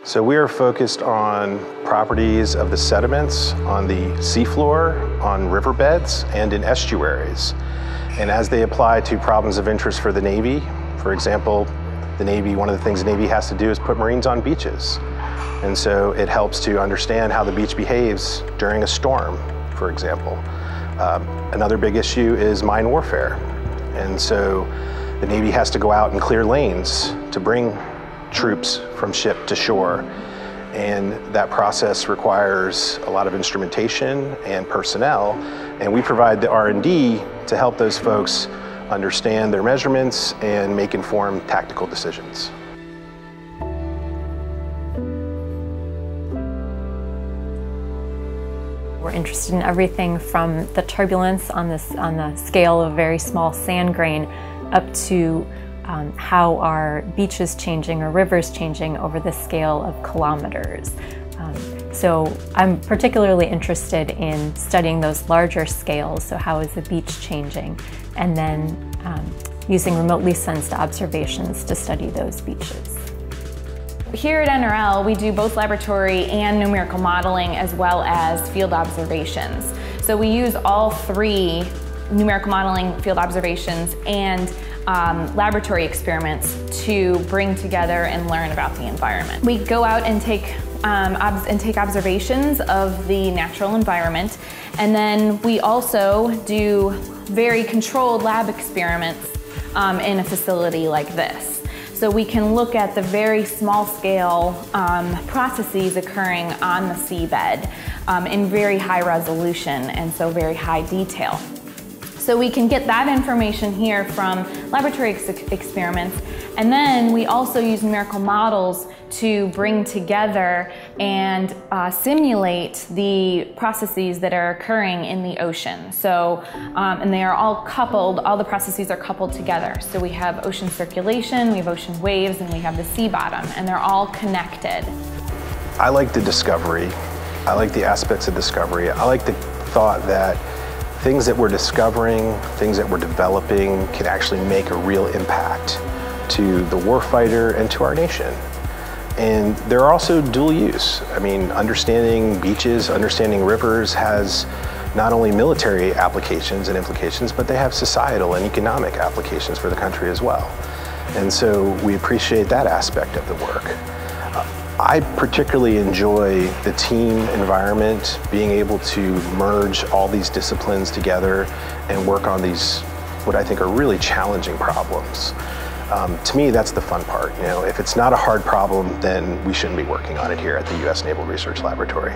So we are focused on properties of the sediments on the seafloor, on riverbeds, and in estuaries. And as they apply to problems of interest for the Navy, for example, the Navy, one of the things the Navy has to do is put Marines on beaches. And so it helps to understand how the beach behaves during a storm, for example. Another big issue is mine warfare. And so the Navy has to go out and clear lanes to bring troops from ship to shore. And that process requires a lot of instrumentation and personnel. And we provide the R&D to help those folks understand their measurements and make informed tactical decisions. We're interested in everything from the turbulence on the scale of a very small sand grain up to how are beaches changing or rivers changing over the scale of kilometers. So I'm particularly interested in studying those larger scales, so how is the beach changing, and then using remotely sensed observations to study those beaches. Here at NRL, we do both laboratory and numerical modeling as well as field observations. So we use all three, numerical modeling, field observations, and laboratory experiments to bring together and learn about the environment. We go out and take observations of the natural environment, and then we also do very controlled lab experiments in a facility like this. So we can look at the very small scale processes occurring on the seabed in very high resolution and so very high detail. So we can get that information here from laboratory experiments, and then we also use numerical models to bring together and simulate the processes that are occurring in the ocean. So, and they are all coupled, all the processes are coupled together. So we have ocean circulation, we have ocean waves, and we have the sea bottom, and they're all connected. I like the discovery. I like the aspects of discovery. I like the thought that things that we're discovering, things that we're developing can actually make a real impact to the warfighter and to our nation. And they're also dual use. I mean, understanding beaches, understanding rivers has not only military applications and implications, but they have societal and economic applications for the country as well. And so we appreciate that aspect of the work. I particularly enjoy the team environment, being able to merge all these disciplines together and work on these, what I think are really challenging problems. To me, that's the fun part. You know, if it's not a hard problem, then we shouldn't be working on it here at the U.S. Naval Research Laboratory.